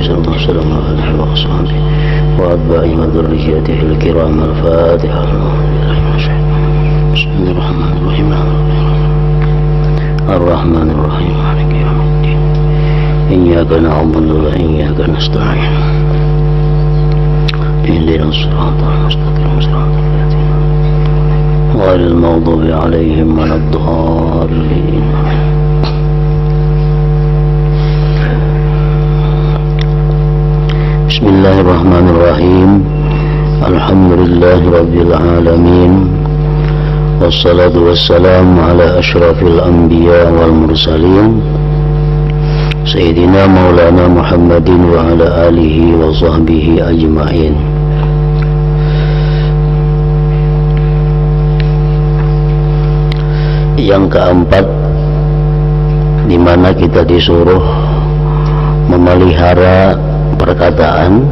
صلى الله عليه وسلم وعلى آله وصحبه وأتباعه وذريته الكرام. الفاتحة. بسم الله الرحمن الرحيم. الرحمن الرحيم مالك يوم الدين. إياك نعبد وإياك نستعين. اهدنا الصراط المستقيم صراط الذين غير المغضوب عليهم ولا الضالين. بسم الله الرحمن الرحيم. الحمد لله رب العالمين والصلاة والسلام على أشرف الأنبياء والمرسلين سيدنا مولانا محمد وعلى آله وصحبه أجمعين. Yang keempat, di mana kita disuruh memelihara perkataan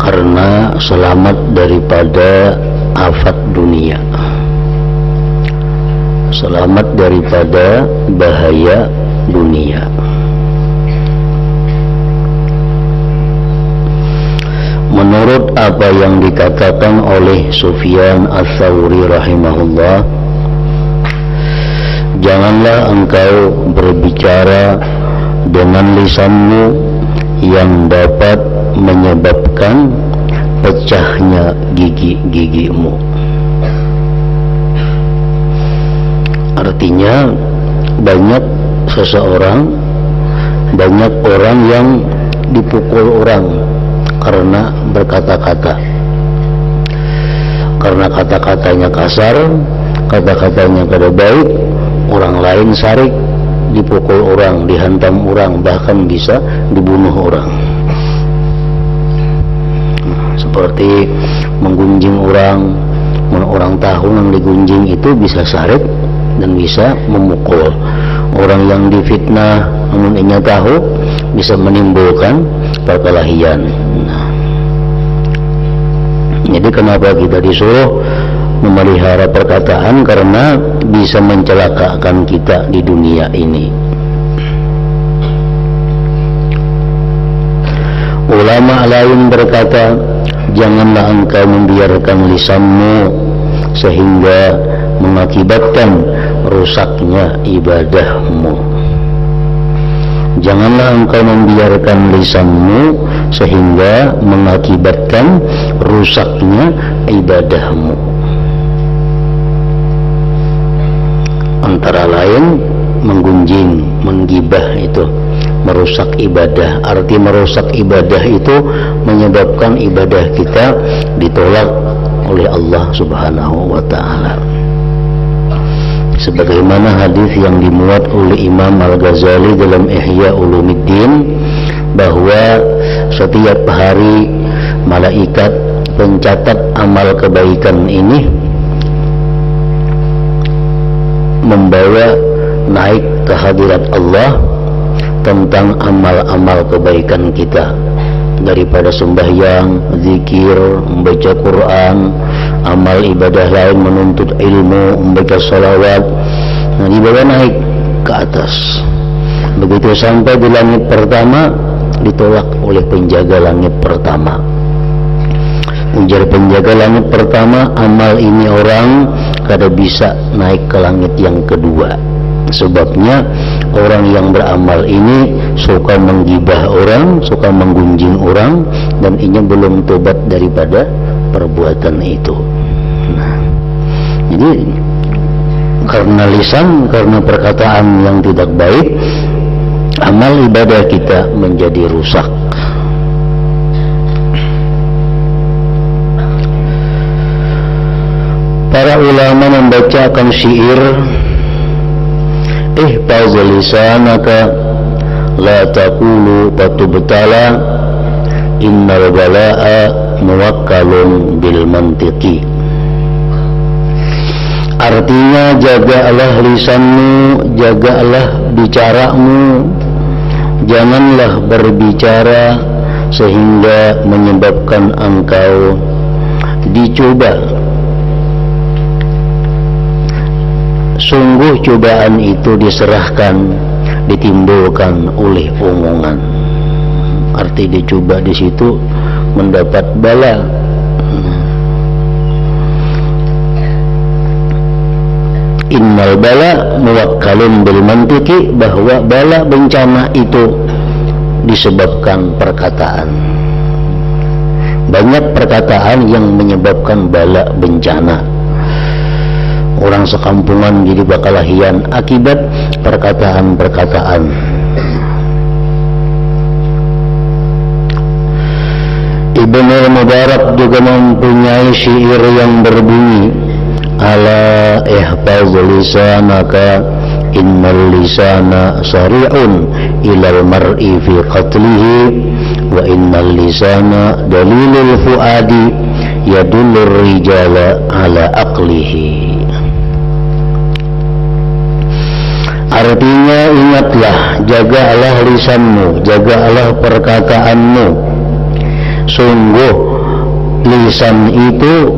karena selamat daripada afat dunia, selamat daripada bahaya dunia. Menurut apa yang dikatakan oleh Sufyan Ats-Tsauri rahimahullah, janganlah engkau berbicara dengan lisanmu yang dapat menyebabkan pecahnya gigi-gigimu. Artinya banyak orang yang dipukul orang karena berkata-kata, karena kata-katanya kasar, kata-katanya kada baik, orang lain sarik, dipukul orang, dihantam orang, bahkan bisa dibunuh orang. Seperti menggunjing orang tahu yang digunjing itu bisa sarik dan bisa memukul. Orang yang difitnah namun inya tahu bisa menimbulkan perkelahian. Jadi kenapa kita disuruh memelihara perkataan? Karena bisa mencelakakan kita di dunia ini. Ulama lain berkata, janganlah engkau membiarkan lisanmu sehingga mengakibatkan rusaknya ibadahmu. Janganlah engkau membiarkan lisanmu sehingga mengakibatkan rusaknya ibadahmu. Antara lain menggunjing, menggibah itu merusak ibadah. Arti merusak ibadah itu menyebabkan ibadah kita ditolak oleh Allah Subhanahu wa ta'ala. Sebagaimana hadis yang dimuat oleh Imam Al-Ghazali dalam Ihya Ulumuddin, bahwa setiap hari malaikat pencatat amal kebaikan ini membawa naik ke hadirat Allah tentang amal-amal kebaikan kita, daripada sembahyang, zikir, membaca Quran, amal ibadah lain, menuntut ilmu, membaca salawat, dibawa naik ke atas. Begitu sampai di langit pertama, ditolak oleh penjaga langit pertama. Ujar penjaga langit pertama, amal ini orang kada bisa naik ke langit yang kedua. Sebabnya orang yang beramal ini suka menggibah orang, suka menggunjing orang, dan ini belum tobat daripada perbuatan itu. Jadi karena lisan, karena perkataan yang tidak baik, amal ibadah kita menjadi rusak. Para ulama membacakan syair, ihfaz lisanaka la taqulu fatubtala innal balaa muwakkalun bil mantiqi. Artinya, jagalah lisanmu, jagalah bicaramu, janganlah berbicara sehingga menyebabkan engkau dicoba. Sungguh cobaan itu diserahkan ditimbulkan oleh omongan. Arti dicoba di situ mendapat bala. Innal bala muwakkalun bil mantiki, bahwa bala bencana itu disebabkan perkataan. Banyak perkataan yang menyebabkan bala bencana. Orang sekampungan jadi bakalahian akibat perkataan-perkataan. Ibnu Mubarak juga mempunyai syair yang berbunyi, ala ihfaz lisanaka innal lisana sari'un ilal mar'i fi qatlihi wa innal lisana dalilul fuadi yadullur rijala ala aqlihi. Artinya, ingatlah, jagalah lisanmu, jagalah perkataanmu. Sungguh lisan itu,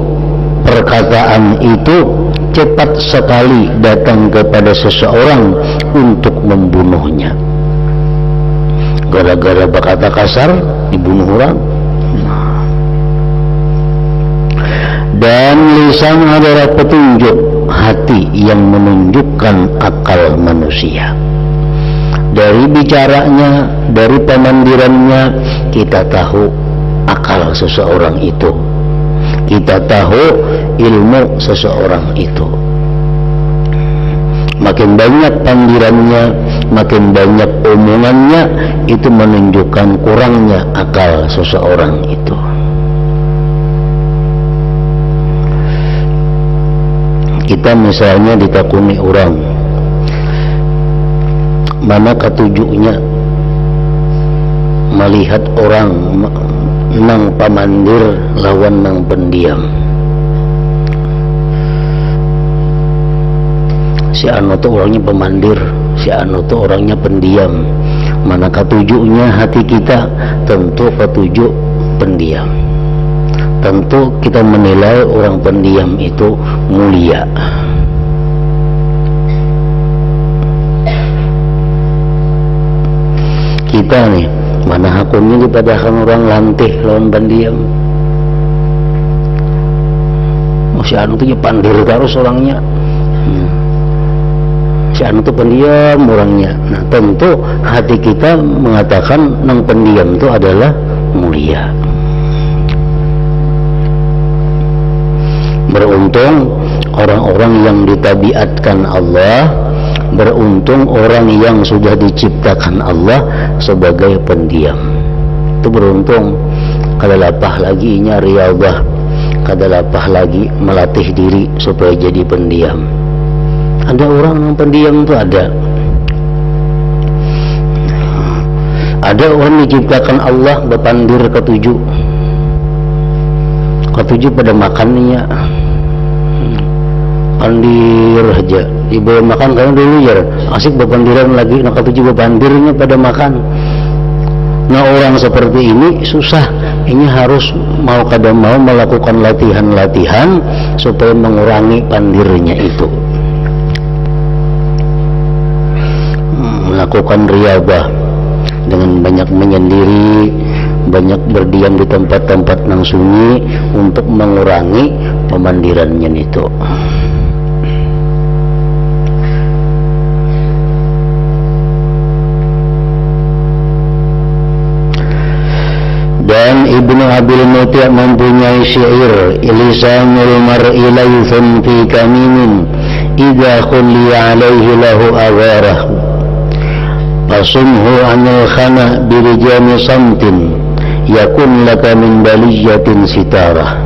perkataan itu cepat sekali datang kepada seseorang untuk membunuhnya. Gara-gara berkata kasar dibunuh orang. Dan lisan adalah petunjuk hati yang menunjukkan akal manusia. Dari bicaranya, dari pemandirannya, kita tahu akal seseorang itu, kita tahu ilmu seseorang itu. Makin banyak pandirannya, makin banyak omongannya, itu menunjukkan kurangnya akal seseorang itu. Kita misalnya ditakuni orang, mana ketujuhnya melihat orang nang pamandir lawan nang pendiam. Si anu tuh orangnya pemandir, si anu tuh orangnya pendiam. Mana ketujuhnya hati kita? Tentu ketujuh pendiam. Tentu kita menilai orang pendiam itu mulia. Kita nih, mana hakumnya dipadakan orang lantih lawan pendiam. Si anu tuh pandir terus orangnya. Si anu tuh pendiam orangnya. Nah, tentu hati kita mengatakan nang pendiam itu adalah mulia. Beruntung orang-orang yang ditabiatkan Allah, beruntung orang yang sudah diciptakan Allah sebagai pendiam. Itu beruntung. Kada lapah lagi nya riyadhah, kada lapah lagi melatih diri supaya jadi pendiam. Ada orang yang pendiam itu ada. Ada orang diciptakan Allah berpandir ketujuh. Ketujuh pada makannya. Pandir aja dibawa makan karena dulu ya asik berpandiran lagi, nak ketujuh berpandirnya pada makan. Nah, orang seperti ini susah, ini harus mau kada mau melakukan latihan-latihan supaya mengurangi pandirnya itu. Melakukan riyadhah dengan banyak menyendiri, banyak berdiam di tempat-tempat yang sunyi untuk mengurangi pemandirannya itu. Dan Ibnu Abil Muti' mempunyai syair, lisanul mar'i laythun fi kamimin idza khulliya alaihi lahu awarah fasumhu anil khana birijami samtin yakun laka min baliyatin sitarah.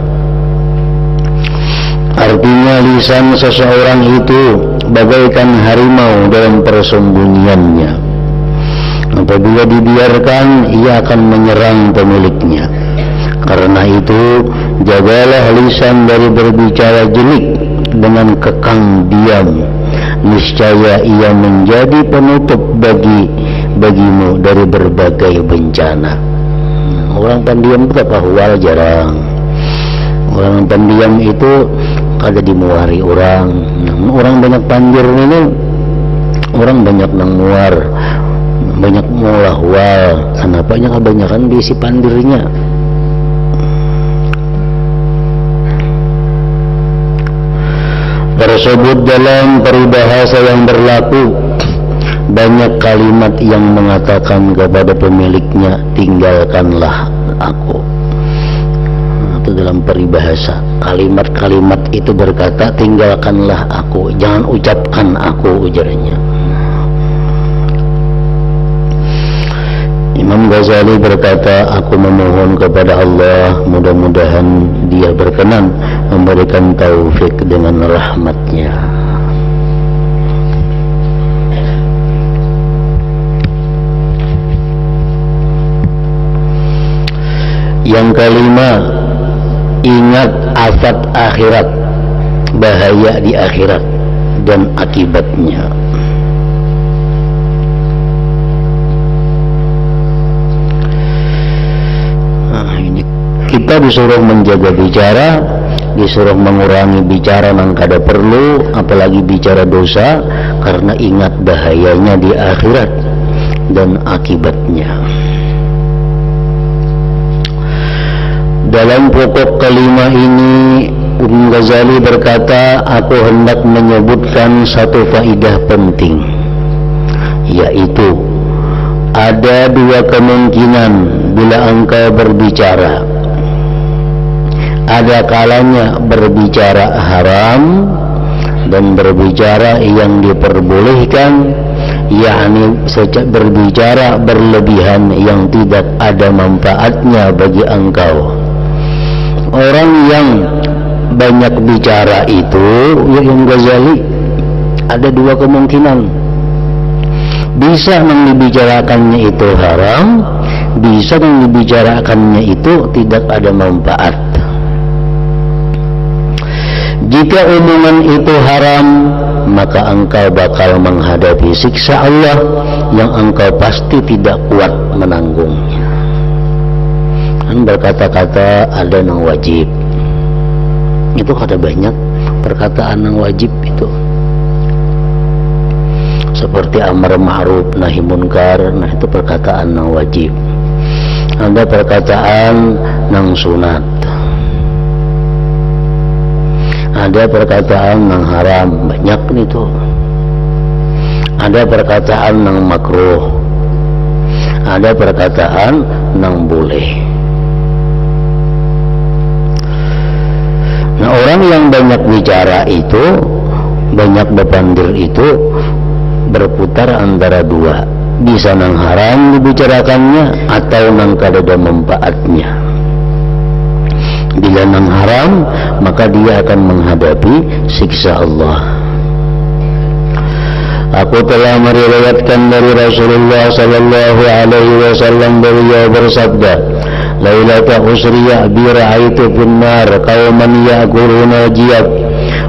Artinya, lisan seseorang itu bagaikan harimau dalam persembunyiannya. Apabila dibiarkan, ia akan menyerang pemiliknya. Karena itu, jagalah lisan dari berbicara jelek dengan kekang diam. Niscaya ia menjadi penutup bagimu dari berbagai bencana. Orang pendiam itu kahwal jarang. Orang pendiam itu kada dimuari orang. Orang banyak pandir ini Orang banyak nang muar, banyak mulah wal, kenapanya kebanyakan diisi pandirnya. Tersebut dalam peribahasa yang berlaku, banyak kalimat yang mengatakan kepada pemiliknya, tinggalkanlah aku. Itu dalam peribahasa, kalimat-kalimat itu berkata, tinggalkanlah aku, jangan ucapkan aku, ujarnya. Imam Ghazali berkata, aku memohon kepada Allah, mudah-mudahan Dia berkenan memberikan taufik dengan rahmat-Nya. Yang kelima, ingat afat akhirat, bahaya di akhirat dan akibatnya. Kita disuruh menjaga bicara, disuruh mengurangi bicara yang kada perlu, apalagi bicara dosa, karena ingat bahayanya di akhirat dan akibatnya. Dalam pokok kelima ini, Ghazali berkata, aku hendak menyebutkan satu faidah penting, yaitu ada dua kemungkinan bila engkau berbicara. Ada kalanya berbicara haram dan berbicara yang diperbolehkan, yakni berbicara berlebihan yang tidak ada manfaatnya bagi engkau. Orang yang banyak bicara itu, Imam Ghazali, ada dua kemungkinan. Bisa yang dibicarakannya itu haram, bisa yang dibicarakannya itu tidak ada manfaat. Jika omongan itu haram, maka engkau bakal menghadapi siksa Allah yang engkau pasti tidak kuat menanggungnya. Kan berkata-kata ada yang wajib, itu kata banyak perkataan yang wajib itu, seperti amar ma'ruf nahi munkar, nah itu perkataan yang wajib. Ada perkataan yang sunat, ada perkataan yang haram, banyak itu. Ada perkataan yang makruh, ada perkataan yang boleh. Nah, orang yang banyak bicara itu, banyak berpandir itu, berputar antara dua, bisa nang haram dibicarakannya atau nang kada ada manfaatnya. Bila nang haram, maka dia akan menghadapi siksa Allah. Aku telah meriwayatkan dari Rasulullah sallallahu alaihi wasallam, beliau bersabda, lailata usriya bi ra'aitu fin nar qauman ya'kuluna jiyab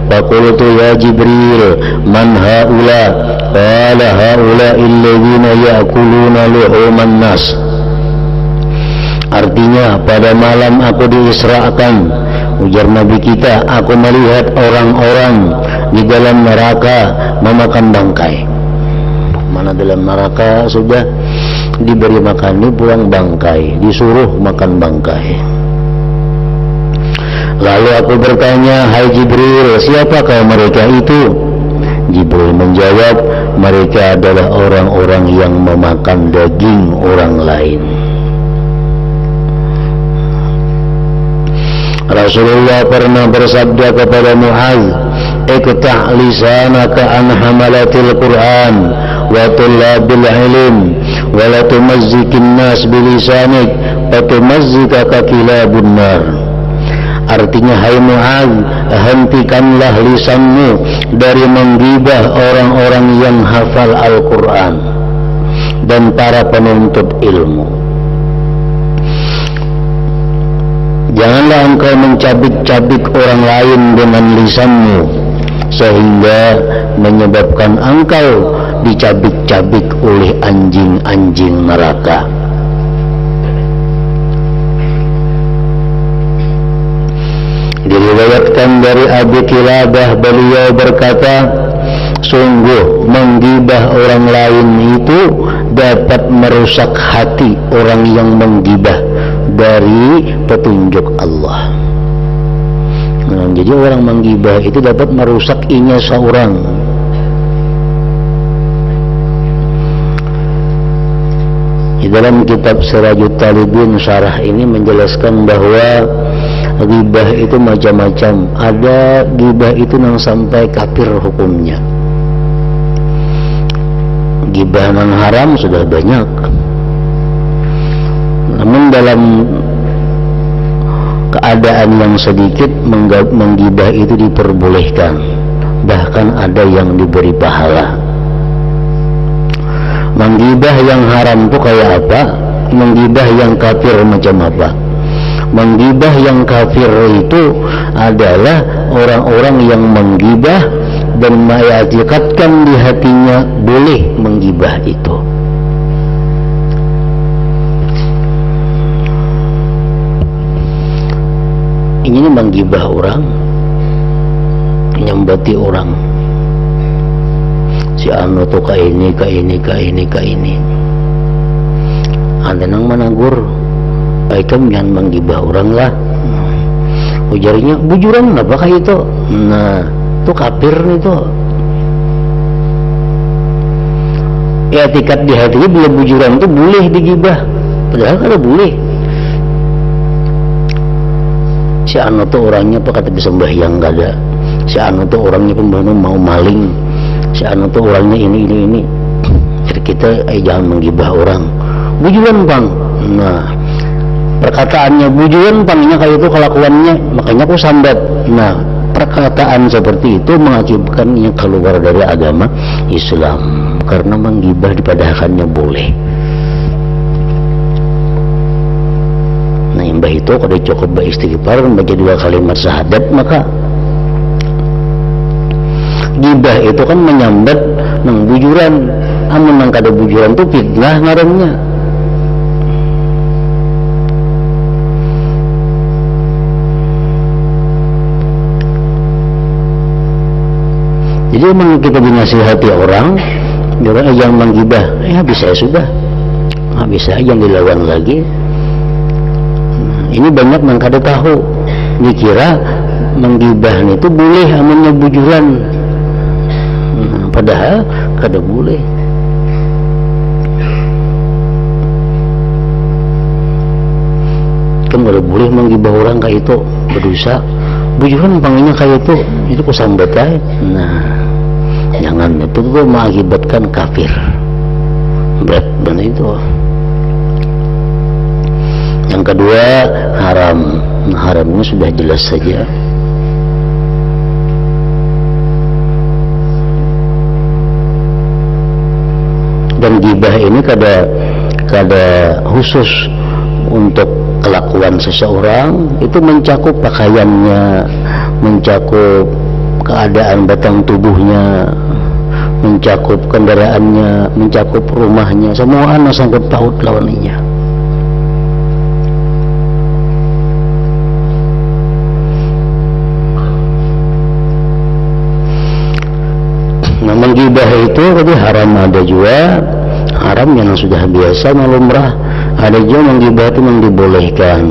fa qultu ya Jibril man haula qala haula alladziina ya'kuluna luhuman nas. Artinya, pada malam aku diisrakan, ujar Nabi kita, aku melihat orang-orang di dalam neraka memakan bangkai. Mana dalam neraka sudah diberi makan, ini pulang bangkai, disuruh makan bangkai. Lalu aku bertanya, hai Jibril, siapakah mereka itu? Jibril menjawab, mereka adalah orang-orang yang memakan daging orang lain. Rasulullah pernah bersabda kepada Mu'adz, iqta' lisanaka an hamalatil Qur'an wa tullabil ilm wa la tumazzikin nas bilisanik wa tumazzikaka kilabun nar. Artinya, hai Mu'adz, hentikanlah lisanmu dari menggibah orang-orang yang hafal Al-Quran dan para penuntut ilmu. Janganlah engkau mencabik-cabik orang lain dengan lisanmu, sehingga menyebabkan engkau dicabik-cabik oleh anjing-anjing neraka. Diriwayatkan dari Abi Kilabah, beliau berkata, Sungguh menggibah orang lain itu dapat merusak hati orang yang menggibah dari petunjuk Allah. Nah, jadi orang menggibah itu dapat merusak inya seorang. Di dalam kitab Sirajut Talibin syarah ini menjelaskan bahwa ghibah itu macam-macam. Ada ghibah itu yang sampai kafir hukumnya. Ghibah yang haram sudah banyak. Namun dalam keadaan yang sedikit menggibah itu diperbolehkan. Bahkan ada yang diberi pahala. Menggibah yang haram itu kayak apa? Menggibah yang kafir macam apa? Menggibah yang kafir itu adalah orang-orang yang menggibah dan mengikatkan di hatinya boleh menggibah itu. Ini menggibah orang, nyambati orang. Si anu tuh ka ini. Ada nang menagur, baikam jangan menggibah orang lah. Ujarnya bujuran apa kayak itu? Nah, itu kafir itu. Ya tiket di hatinya bila bujuran itu boleh digibah, padahal kada boleh. Si anu tuh orangnya apa kata bisa sembahyang gak ada. Si anu tuh orangnya pembantu mau maling. Si anu tuh orangnya ini. Jadi kita jangan menggibah orang. Bujuran bang. Nah, perkataannya bujuran bangnya kayak itu kelakuannya, makanya aku sambat. Nah, perkataan seperti itu mengakibatkannya keluar dari agama Islam karena menggibah dipadahkannya boleh. Nah, yang bah itu kalau cukup beristighfar membaca 2 kalimat syahadat, maka gibah itu kan menyambat nang bujuran. Amun nang kada bujuran itu fitnah ngarannya. Jadi memang kita dinasihati orang, jangan menggibah. Ya bisa ya sudah, bisa yang dilawan lagi. Ini banyak yang kada tahu, dikira menggibah itu boleh amunnya bujuran. Padahal kada boleh. Kan kada boleh menggibah orang kayak itu, berdosa. Bujuran panggilnya kayak itu kusambat aja. Nah, jangan, itu tuh mengakibatkan kafir. Berat benar itu. Yang kedua haram. Haramnya sudah jelas saja. Dan gibah ini kada khusus untuk kelakuan seseorang, itu mencakup pakaiannya, mencakup keadaan batang tubuhnya, mencakup kendaraannya, mencakup rumahnya, semua anak sangkut paut lawannya. Nah, menggibah itu jadi haram, ada juga haram yang sudah biasa malumrah. Ada juga menggibah itu yang dibolehkan,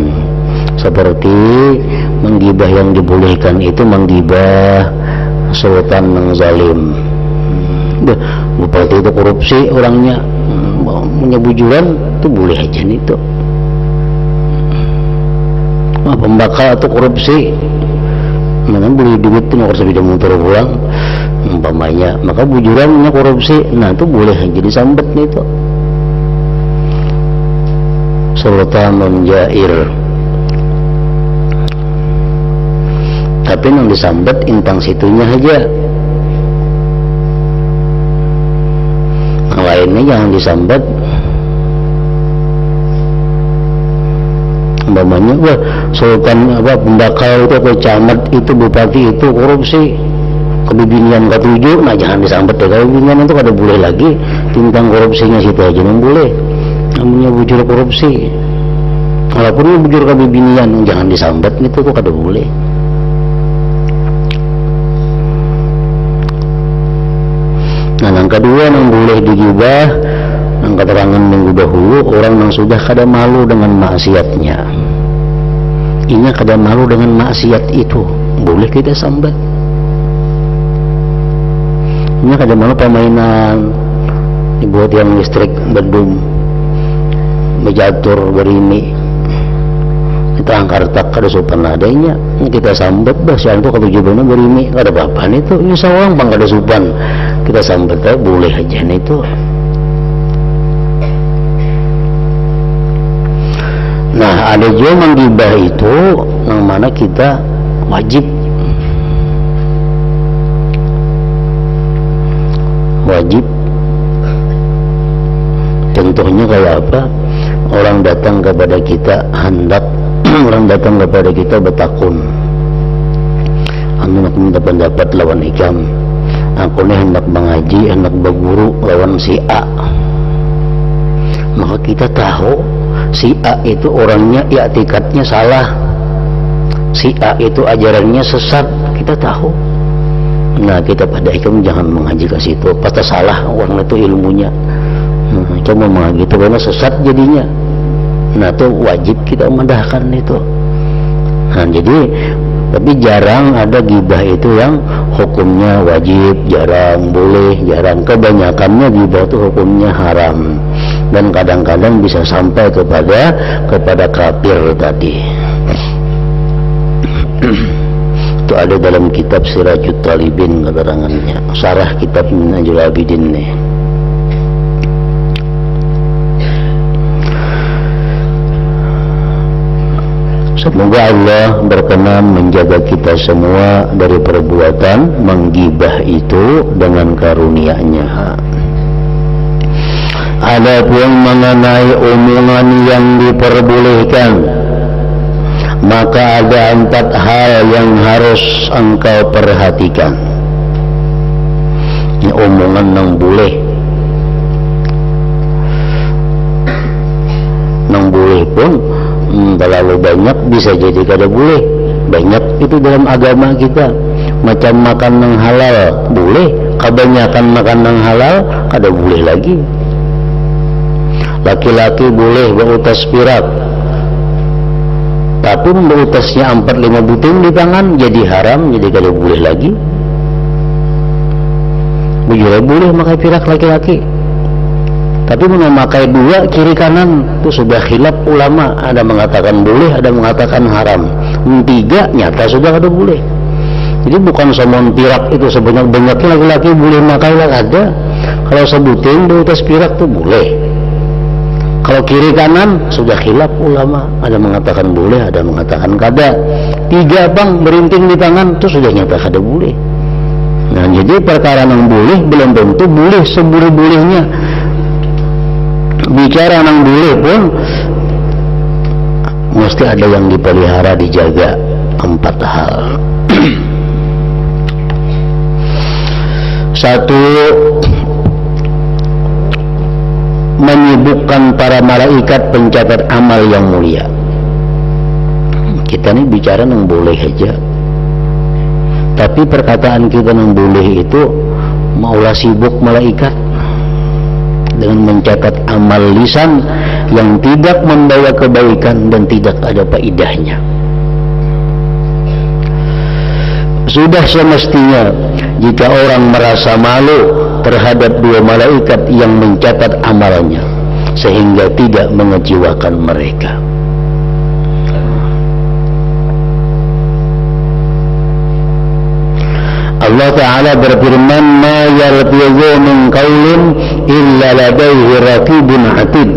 seperti menggibah yang dibolehkan itu menggibah sultan yang zalim. Bupati itu korupsi orangnya, punya bujuran itu boleh aja nih itu. Pembakal atau korupsi, mana beli duit itu nggak usah beda motor pulang umpamanya, maka bujurannya korupsi, nah itu boleh jadi sambat nih itu. Sultanun jair, tapi yang disambat intang situnya aja, yang lainnya jangan disambat. Umpamanya wah sultan apa pembakal itu atau camat itu bupati itu korupsi, kebibinian ketujuh, nah jangan disambat deh. Kebibinian itu kada boleh lagi, tentang korupsinya situ aja yang boleh. Namanya bujur korupsi, walaupun bujur kebibinian jangan disambat itu tuh kada boleh. Nah, yang kedua yang boleh digibah, yang keterangan minggu dahulu, orang yang sudah kada malu dengan maksiatnya. Ini kada malu dengan maksiat itu, boleh kita sambat. Ini kada malu permainan, dibuat yang listrik bedum, bejatur berimi, kita angkar tak kada sopan adanya. Ini kita sambat bah, siang itu ketujuannya berimi, kada apa-apa itu. Ini seorang bang kada sopan, kita sambat boleh aja itu. Nah, ada juga menggibah itu yang mana kita wajib contohnya kayak apa? Orang datang kepada kita hendak orang datang kepada kita bertakun, anu nak minta pendapat lawan ikam, aku ni hendak mengaji, hendak berguru lawan si A. Maka kita tahu si A itu orangnya i'tikadnya salah, si A itu ajarannya sesat, kita tahu. Nah, kita pada ikam jangan mengaji ke situ, pasti salah orang itu ilmunya. Coba mengaji itu karena sesat jadinya. Nah, itu wajib kita mendahkan itu. Nah, jadi tapi jarang ada gibah itu yang hukumnya wajib, jarang, boleh, jarang. Kebanyakannya gibah itu hukumnya haram, dan kadang-kadang bisa sampai kepada kafir tadi. Itu ada dalam kitab Sirajut Talibin keterangannya, syarah kitab Minhajul Abidin nih. Semoga Allah berkenan menjaga kita semua dari perbuatan menggibah itu dengan karunia-Nya. Adapun mengenai omongan yang diperbolehkan, maka ada 4 hal yang harus engkau perhatikan. Ini omongan yang boleh. Yang boleh pun terlalu banyak bisa jadi kada boleh. Banyak itu dalam agama kita. Macam makan yang halal boleh, kebanyakan makan yang halal kada boleh lagi. Laki-laki boleh berutas pirak, tapi berutasnya 4-5 buting di tangan jadi haram, jadi kada boleh lagi. Bujur boleh makai pirak laki-laki, tapi memakai 2 kiri kanan itu sudah khilaf ulama. Ada mengatakan boleh, ada mengatakan haram. 3 nyata sudah kada boleh. Jadi bukan semua pirak itu sebanyak-banyaknya laki-laki boleh makai lah, ada. Kalau sebutin di atas pirak itu boleh. Kalau kiri kanan sudah khilaf ulama. Ada mengatakan boleh, ada mengatakan kada. 3 bang berinting di tangan itu sudah nyata kada boleh. Nah, jadi perkara yang boleh belum tentu boleh seboleh-bolehnya. Bicara yang boleh pun mesti ada yang dipelihara, dijaga. 4 hal. 1, menyibukkan para malaikat pencatat amal yang mulia. Kita ini bicara yang boleh aja, tapi perkataan kita yang boleh itu maulah sibuk malaikat dengan mencatat amal lisan yang tidak membawa kebaikan dan tidak ada faedahnya. Sudah semestinya jika orang merasa malu terhadap 2 malaikat yang mencatat amalnya sehingga tidak mengecewakan mereka. Allah Ta'ala berfirman, ma yalfizu min qaulin illa ladaihi raqibun atid.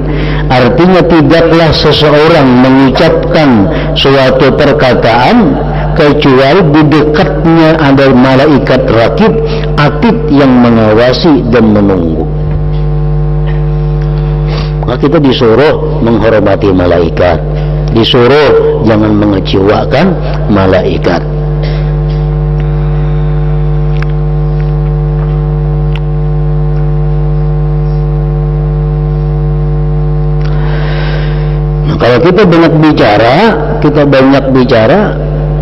Artinya tidaklah seseorang mengucapkan suatu perkataan kecuali di dekatnya ada malaikat raqib atid yang mengawasi dan menunggu. Maka kita disuruh menghormati malaikat, disuruh jangan mengecewakan malaikat. Nah, kalau kita banyak bicara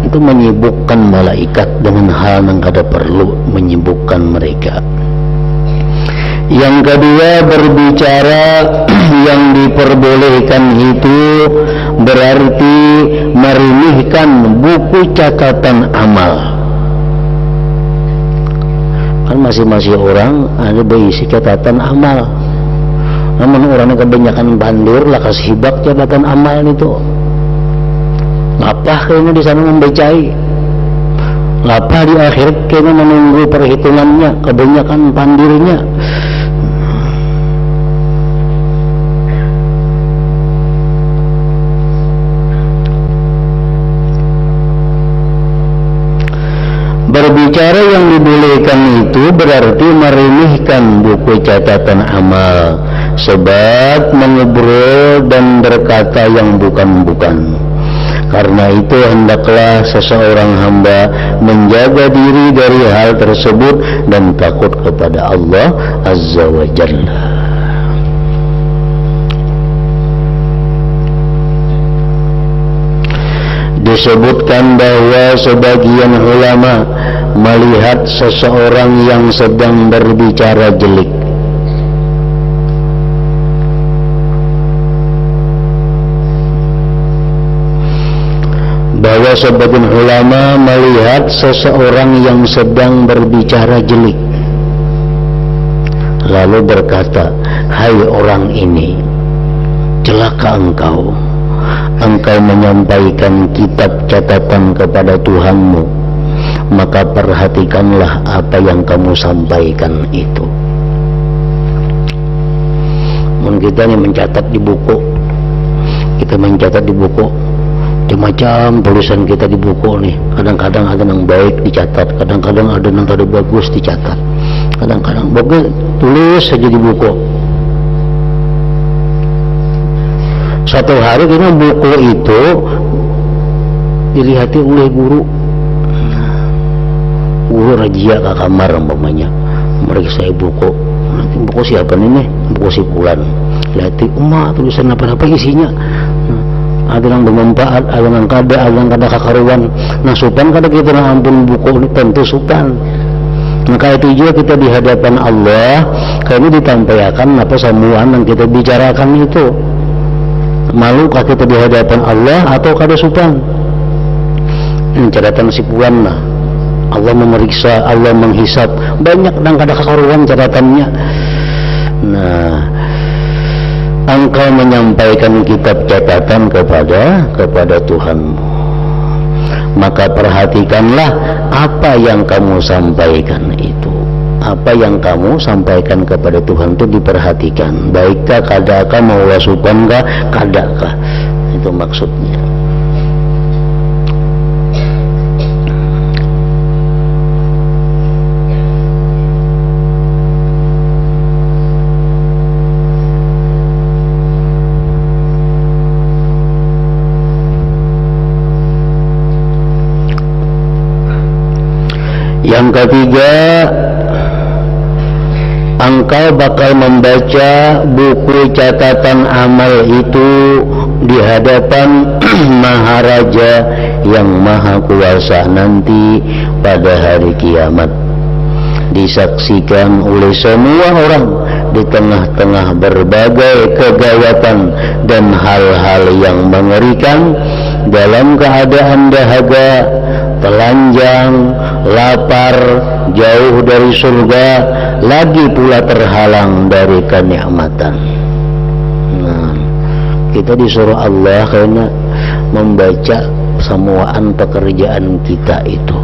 itu menyibukkan malaikat dengan hal yang kada perlu menyibukkan mereka. Yang kedua, berbicara yang diperbolehkan itu berarti merimihkan buku catatan amal. Kan masing-masing orang ada berisi catatan amal. Namun orang kebanyakan bandir lah kasih hibak catatan amal itu. Ngapa kayaknya di sana membacai? Ngapa di akhir kayaknya menunggu perhitungannya, kebanyakan bandirnya. Berbicara yang dibolehkan itu berarti meremehkan buku catatan amal, sebab mengobrol dan berkata yang bukan-bukan. Karena itu hendaklah seseorang hamba menjaga diri dari hal tersebut dan takut kepada Allah Azza wa Jalla. Disebutkan bahwa sebagian ulama melihat seseorang yang sedang berbicara jelek, bahwa sebagian ulama melihat seseorang yang sedang berbicara jelek lalu berkata, "Hai orang ini, celaka engkau menyampaikan kitab catatan kepada Tuhanmu, maka perhatikanlah apa yang kamu sampaikan itu." Kita ini mencatat di buku, kita mencatat di buku, macam tulisan kita di buku nih. Kadang-kadang ada yang baik dicatat, kadang-kadang ada yang kada bagus dicatat, kadang-kadang bagus tulis saja di buku. Suatu hari kena buku itu dilihati oleh guru rajia ke kamar umpamanya, meriksa buku. Nanti buku siapa nih? Buku si Fulan. Lihati, tulisan apa-apa isinya. Ada yang bermanfaat, ada yang kada kakaruan. Nah, supan kada kita ampun buku ini tentu supan. Maka itu juga kita di hadapan Allah, kami ditampaikan apa samuan yang kita bicarakan itu. Malukah kita di hadapan Allah atau kada supan? Ini catatan si Fulan lah. Allah memeriksa, Allah menghisap, banyak dan kada kakaruan catatannya. Nah, engkau menyampaikan kitab catatan kepada Tuhanmu, maka perhatikanlah apa yang kamu sampaikan itu. Apa yang kamu sampaikan kepada Tuhan itu diperhatikan, baikkah, kadakah, mau wasupankah, kadakah, itu maksudnya. Yang ketiga, engkau bakal membaca buku catatan amal itu di hadapan Maharaja yang Maha Kuasa nanti pada hari kiamat, disaksikan oleh semua orang di tengah-tengah berbagai kegawatan dan hal-hal yang mengerikan, dalam keadaan dahaga, telanjang, lapar, jauh dari surga, lagi pula terhalang dari kenikmatan. Nah, kita disuruh Allah karena membaca semuaan pekerjaan kita itu.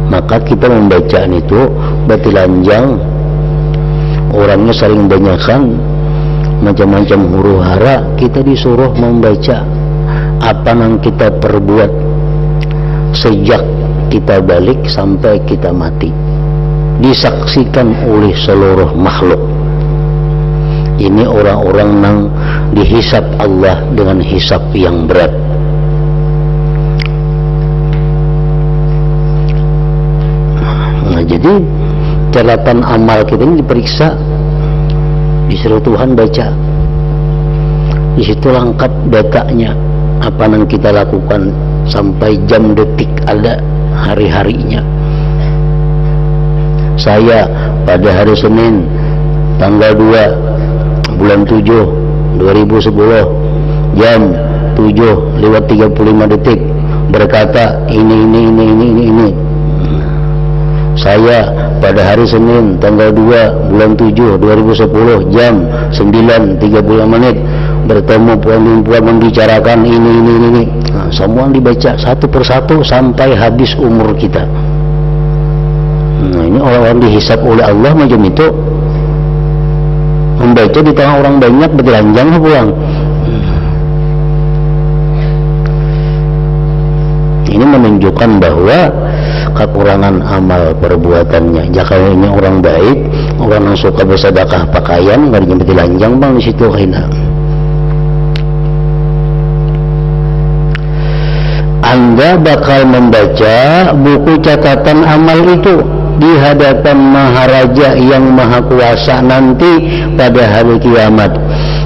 Maka kita membacaan itu betilanjang, orangnya saling banyakan, macam-macam huru hara. Kita disuruh membaca apa yang kita perbuat sejak kita balik sampai kita mati, disaksikan oleh seluruh makhluk. Ini orang-orang yang dihisap Allah dengan hisap yang berat. Nah, jadi catatan amal kita ini diperiksa, disuruh Tuhan baca. Di situ lengkap datanya, apa yang kita lakukan sampai jam detik, ada hari-harinya. saya pada hari Senin tanggal 2 bulan 7 2010 jam 7:35 berkata ini. Saya pada hari Senin tanggal 2 bulan 7 2010 jam 9:35 bertemu perempuan membicarakan ini. Nah, semua dibaca satu persatu sampai habis umur kita. Nah, ini orang-orang dihisap oleh Allah macam itu, membaca di tengah orang banyak bertelanjang pulang. Ini menunjukkan bahwa kekurangan amal perbuatannya. Jakanya orang baik, orang yang suka bersedekah pakaian, nggak nyampe telanjang bang di situ kayaknya. Anda bakal membaca buku catatan amal itu di hadapan Maharaja yang Maha Kuasa nanti pada hari kiamat,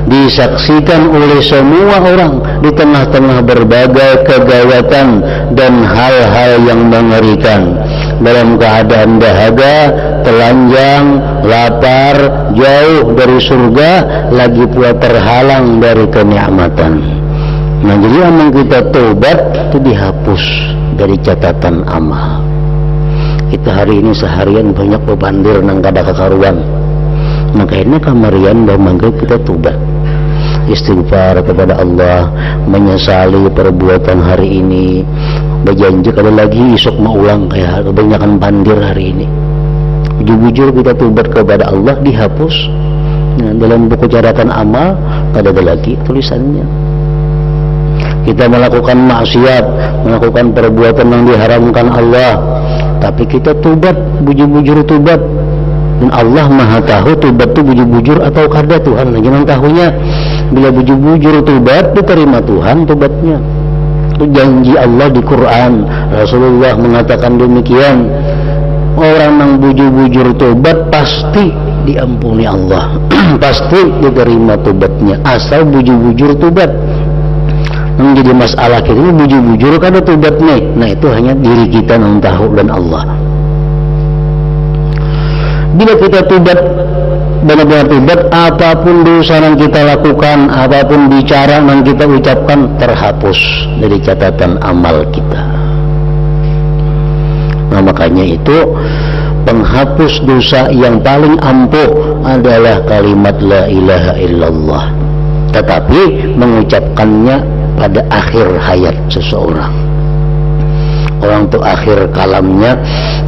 disaksikan oleh semua orang di tengah-tengah berbagai kegawatan dan hal-hal yang mengerikan, dalam keadaan dahaga, telanjang, lapar, jauh dari surga, lagi pula terhalang dari kenikmatan. Nah, jadi amal kita tobat itu dihapus dari catatan amal. Kita hari ini seharian banyak bebandir nang kada kekaruan. Makanya kamarian maghrib kita tobat, istighfar kepada Allah, menyesali perbuatan hari ini, berjanji kada lagi esok mau ulang kayak kebanyakan bandir hari ini. Bujur-bujur kita tobat kepada Allah, dihapus. Nah, dalam buku catatan amal kada ada lagi tulisannya. Kita melakukan maksiat, melakukan perbuatan yang diharamkan Allah, tapi kita tobat, bujur-bujur tobat, dan Allah Maha tahu tobat itu bujur-bujur atau kada. Tuhan jangan tahunya. Bila bujur-bujur tobat, diterima Tuhan tobatnya. Itu janji Allah di Quran. Rasulullah mengatakan demikian. Orang yang bujur-bujur tobat pasti diampuni Allah. Pasti diterima tobatnya, asal bujur-bujur tobat. Menjadi masalah kita ini bujur-bujur kada tobatnya. Nah, itu hanya diri kita yang tahu dan Allah. Bila kita tobat, benar-benar tobat, apapun dosa yang kita lakukan, apapun bicara yang kita ucapkan, terhapus dari catatan amal kita. Nah, makanya itu penghapus dosa yang paling ampuh adalah kalimat la ilaha illallah, tetapi mengucapkannya pada akhir hayat seseorang. Orang itu akhir kalamnya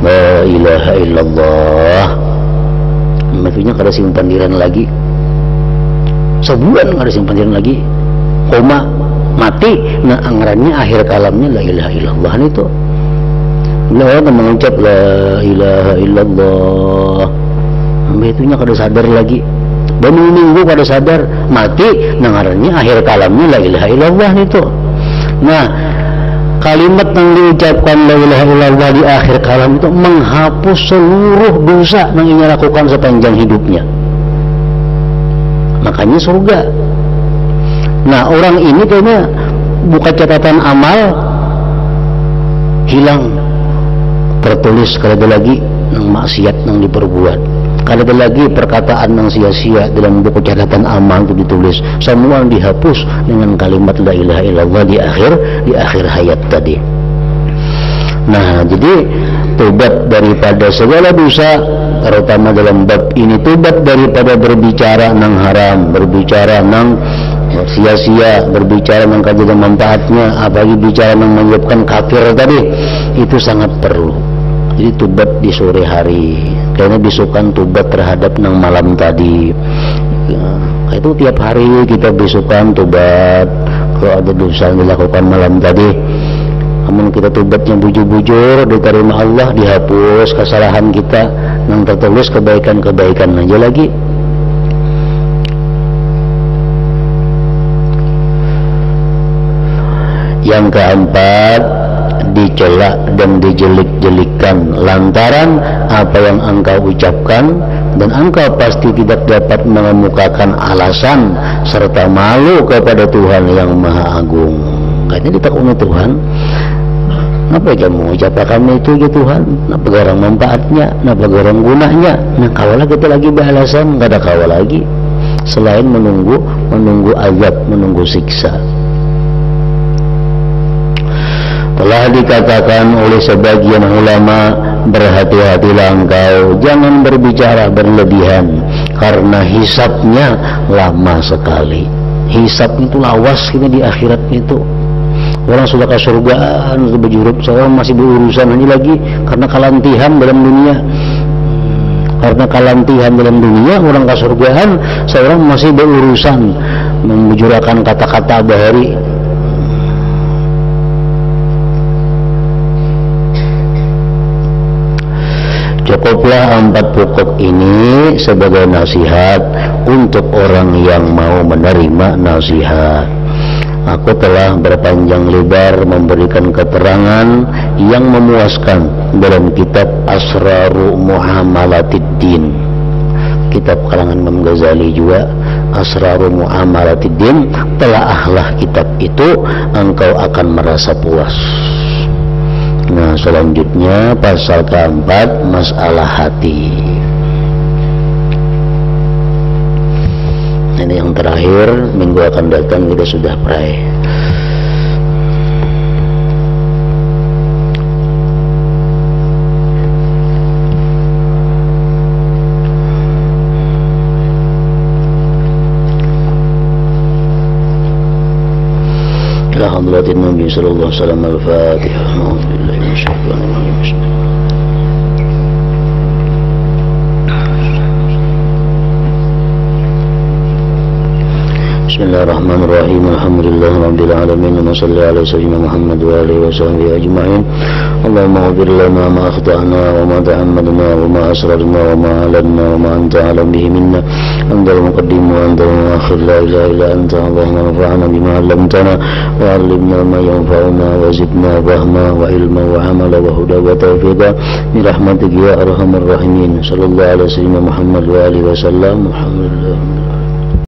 la ilaha illallah, maksudnya kada simpan diran lagi, sebulan kada simpan diran lagi, koma mati. Nah, anggarannya akhir kalamnya la ilaha illallah itu. Bila orang mengucap la ilaha illallah, itunya kada sadar lagi, minggu kada sadar, mati. Nangarannya akhir kalamnya la ilaha illallah itu. Nah, kalimat yang diucapkan la ilaha illallah di akhir kalam itu menghapus seluruh dosa yang ia lakukan sepanjang hidupnya. Makanya surga. Nah, orang ini kayaknya buka catatan amal, hilang, tertulis kada ada lagi yang maksiat yang diperbuat, kada ada lagi perkataan yang sia-sia dalam buku catatan amal itu ditulis, semua dihapus dengan kalimat la ilaha illallah di akhir hayat tadi. Nah, jadi tobat daripada segala dosa, terutama dalam bab ini, tobat daripada berbicara nang haram, berbicara nang sia-sia, berbicara nang kada ada manfaatnya, apalagi bicara nang menyebabkan kafir tadi, itu sangat perlu. Jadi tobat di sore hari, karena besokan tobat terhadap nang malam tadi. Itu tiap hari kita besokan tobat kalau ada dosa yang dilakukan malam tadi. Namun kita tobatnya bujur-bujur, diterima Allah, dihapus kesalahan kita, nang tertulis kebaikan-kebaikan aja lagi. Yang keempat, dicela dan dijelik-jelikkan lantaran apa yang engkau ucapkan, dan engkau pasti tidak dapat mengemukakan alasan serta malu kepada Tuhan yang Maha Agung. Katanya ditakuni Tuhan, Apa yang mengucap kami itu ya Tuhan? Napa garang manfaatnya, napa garang gunanya? Nah kawalah kita lagi beralasan, nggak ada kawal lagi selain menunggu azab, menunggu siksa. Telah dikatakan oleh sebagian ulama, berhati-hatilah engkau, jangan berbicara berlebihan, karena hisabnya lama sekali. Hisab itu lawas kita di akhirat itu. Orang sudah ke surgaan, sudah berjurup, seorang masih berurusan ini lagi karena kalantihan dalam dunia. Karena kalantihan dalam dunia, orang ke surgaan, seorang masih berurusan membujurakan kata-kata bahari. Cukuplah 4 pokok ini sebagai nasihat untuk orang yang mau menerima nasihat. Aku telah berpanjang lebar memberikan keterangan yang memuaskan dalam kitab Asraru Muamalatiddin, kitab kalangan Imam Ghazali juga, Asraru Muamalatiddin. Telaahlah kitab itu, engkau akan merasa puas. Nah selanjutnya pasal keempat, masalah hati. Ini yang terakhir, minggu akan datang kita sudah pray. Ila hadratin Nabi sallallahu alaihi wasallam, al-Fatihah. A'udzubillahi minasyaitonir rajim. Bismillahirrahmanirrahim. Alhamdulillahirabbil alamin. Wa sallallahu ala sayyidina Muhammad wa alihi wa sahbihi ajma'in. Allahumma ighfir lana ma akhtana wa ma ta'ammadna wa ma asrarna wa ma alanna wa ma anta a'lam bihi minna. Antal muqaddim wa antal muakhir, la ilaha illa anta. Allahumma anfa'na bima 'allamtana wa 'allimna ma yanfa'una wa zidna fahma wa ilma wa 'amala wa huda wa tawfiqa bi rahmatika ya arhamar rahimin. Sallallahu ala sayyidina Muhammad wa alihi wa sallam. Alhamdulillah.